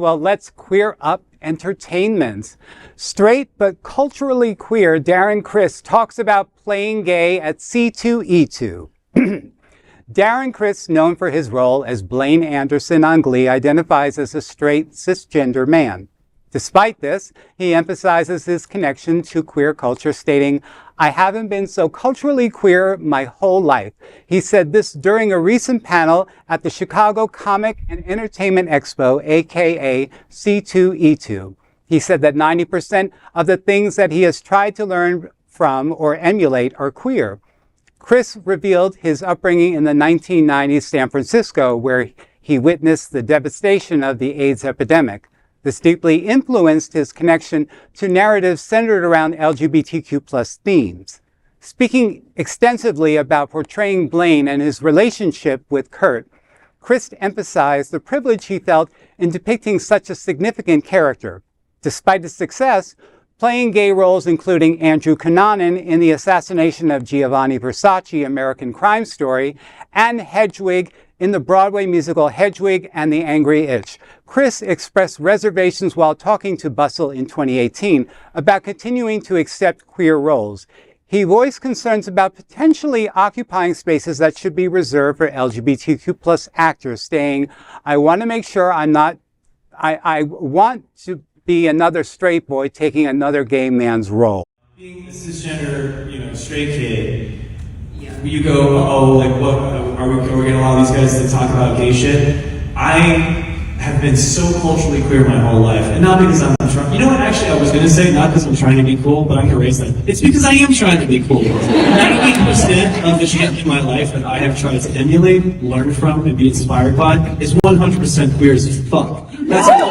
Well, let's queer up entertainment. Straight but culturally queer Darren Criss talks about playing gay at C2E2. Darren Criss, known for his role as Blaine Anderson on Glee, identifies as a straight cisgender man. Despite this, he emphasizes his connection to queer culture, stating, "I haven't been so culturally queer my whole life." He said this during a recent panel at the Chicago Comic and Entertainment Expo, A.K.A. C2E2. He said that 90% of the things that he has tried to learn from or emulate are queer. Criss revealed his upbringing in the 1990s San Francisco, where he witnessed the devastation of the AIDS epidemic. This deeply influenced his connection to narratives centered around LGBTQ+ themes. Speaking extensively about portraying Blaine and his relationship with Kurt, Criss emphasized the privilege he felt in depicting such a significant character. Despite his success, playing gay roles including Andrew Cunanan in the Assassination of Gianni Versace, American Crime Story, and Hedwig in the Broadway musical Hedwig and the Angry Itch, Criss expressed reservations while talking to Bustle in 2018 about continuing to accept queer roles. He voiced concerns about potentially occupying spaces that should be reserved for LGBTQ+ actors, saying, "I want to make sure I want to be another straight boy taking another gay man's role." Being a cisgender, straight kid, you go, oh, like, what, are we getting a lot of these guys to talk about gay shit? I have been so culturally queer my whole life, and not because I'm trying, you know what, actually, I was going to say, not because I'm trying to be cool, but I'm going to erase that. It's because I am trying to be cool. 90% of the shit in my life that I have tried to emulate, learn from, and be inspired by is 100% queer as fuck. That's all.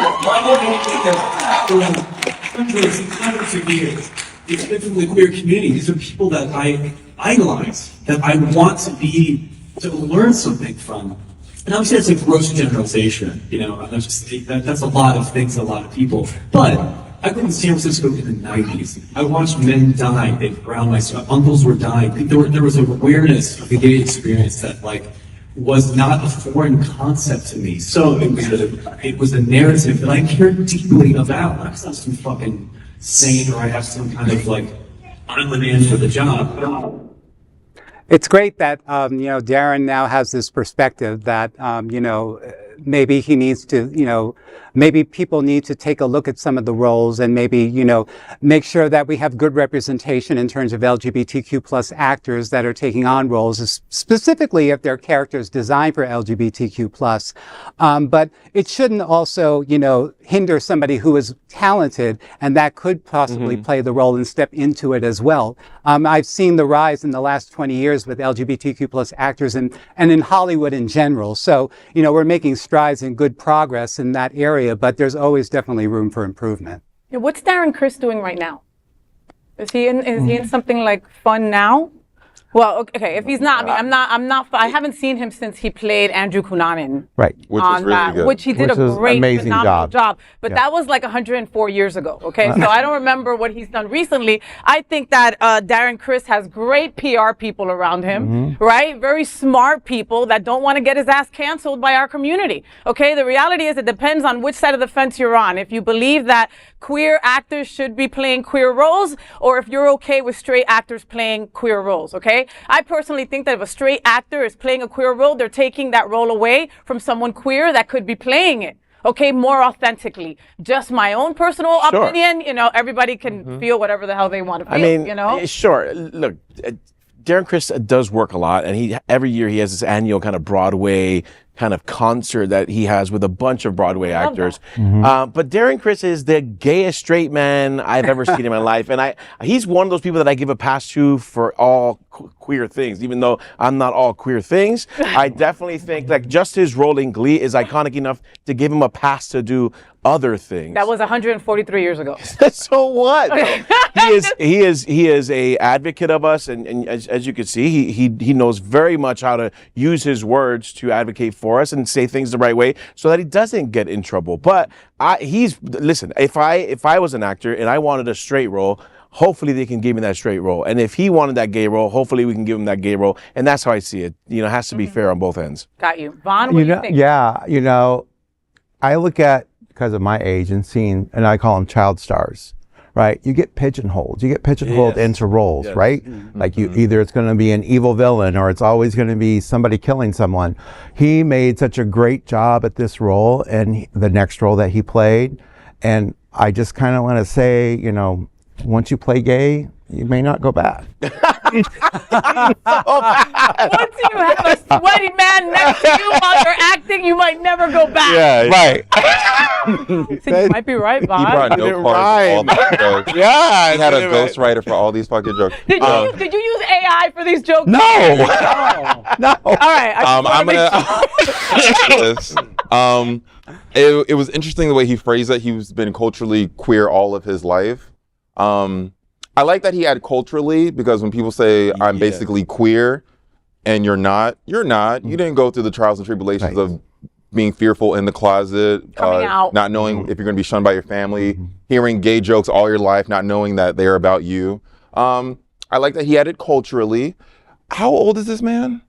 Hundreds of years. It's been from the queer community. These are people that I idolize, that I want to learn something from. And obviously that's a gross generalization, that's a lot of things, a lot of people. But I grew up in San Francisco in the 90s. I watched men die around myself. Uncles were dying. There was an awareness of the gay experience that was not a foreign concept to me. So it was a narrative that I cared deeply about. Not because I'm some fucking saint or I have some kind of I'm the man for the job. It's great that, Darren now has this perspective that, maybe he needs to, maybe people need to take a look at some of the roles and maybe, make sure that we have good representation in terms of LGBTQ+ actors that are taking on roles, specifically if they're characters designed for LGBTQ+. But it shouldn't also, hinder somebody who is talented and that could possibly play the role and step into it as well. I've seen the rise in the last 20 years with LGBTQ+ actors and in Hollywood in general. So, we're making strides and good progress in that area, but there's always definitely room for improvement. Yeah, what's Darren Criss doing right now? Is he in something fun now? Well, okay, if he's not, I haven't seen him since he played Andrew Cunanan. Right, which was really good. Which he did a great, amazing phenomenal job. But that was 104 years ago, okay? So I don't remember what he's done recently. I think that Darren Criss has great PR people around him, right? Very smart people that don't want to get his ass canceled by our community, okay? The reality is it depends on which side of the fence you're on. If you believe that queer actors should be playing queer roles, or if you're okay with straight actors playing queer roles, okay? I personally think that if a straight actor is playing a queer role, they're taking that role away from someone queer that could be playing it, okay, more authentically. Just my own personal opinion, everybody can feel whatever the hell they want to feel, Sure. Look, Darren Criss does work a lot, and every year he has this annual kind of Broadway kind of concert that he has with a bunch of Broadway actors. But Darren Criss is the gayest straight man I've ever seen in my life. And he's one of those people that I give a pass to for all queer things, even though I'm not all queer things. I definitely think just his role in Glee is iconic enough to give him a pass to do other things. That was 143 years ago. So what? He is a advocate of us, and as you can see, he knows very much how to use his words to advocate for us and say things the right way so that he doesn't get in trouble. But listen, if I was an actor and I wanted a straight role, hopefully they can give me that straight role. And if he wanted that gay role, hopefully we can give him that gay role. And that's how I see it. It has to be fair on both ends. Got you. Vaughn, what do you think? Yeah, I look at because of my age and seeing, and I call them child stars, right? You get pigeonholed. You get pigeonholed into roles, right? Like you, either it's going to be an evil villain or it's always going to be somebody killing someone. He made such a great job at this role and the next role that he played. And I just kind of want to say, you know, once you play gay, you may not go back. Once you have a sweaty man next to you while you're acting, you might never go back. Yeah, Right. So you might be right, He Bob. brought no cards for all these jokes. Yeah, He had a ghostwriter for all these fucking jokes. Did you use AI for these jokes? No. No. All right. I'm gonna. It was interesting the way he phrased it. He's been culturally queer all of his life. I like that he had culturally, because when people say I'm basically queer and you're not. You didn't go through the trials and tribulations of being fearful in the closet, Coming out. not knowing if you're going to be shunned by your family, hearing gay jokes all your life, not knowing that they're about you. I like that he had it culturally. How old is this man?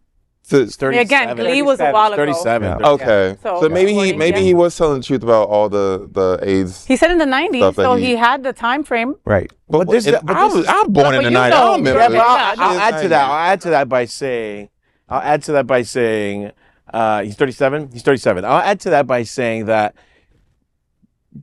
It's 37. Again, Glee was a while ago. 37. Okay, So, so maybe according- he was telling the truth about all the AIDS. He said in the 90s, Stuff that so he- he had the time frame. Right. But this- but I this was is- I'm born in the you 90s. I know, don't remember yeah, this. but I'll add to that. I'll add to that by saying he's 37. He's 37. I'll add to that by saying that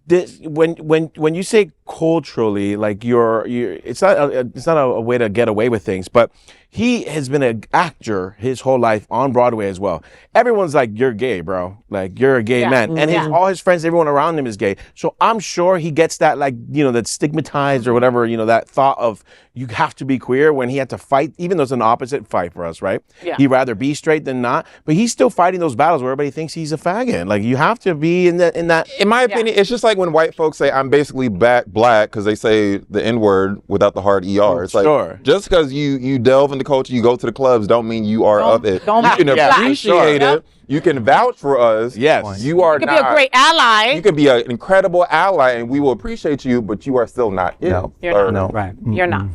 this when you say culturally, like it's not a way to get away with things, but he has been an actor his whole life on Broadway as well. Everyone's like, you're gay, bro. Like, you're a gay man. And all his friends, everyone around him is gay. So I'm sure he gets that, like, you know, that stigmatized or whatever, you know, that thought of you have to be queer when he had to fight, even though it's an opposite fight for us, right? Yeah. He'd rather be straight than not. But he's still fighting those battles where everybody thinks he's a faggot. Like, you have to be in that. In my opinion, it's just like when white folks say I'm basically black because they say the N-word without the hard ER. It's like, sure. just because you delve into culture, you go to the clubs, don't mean you are of it. don't You can be black. appreciate Sure. it. You can vouch for us. Yes. You are You could not. be a great ally. You can be an incredible ally, and we will appreciate you, but you are still not it. No. You're sir. not. No. Right. You're not.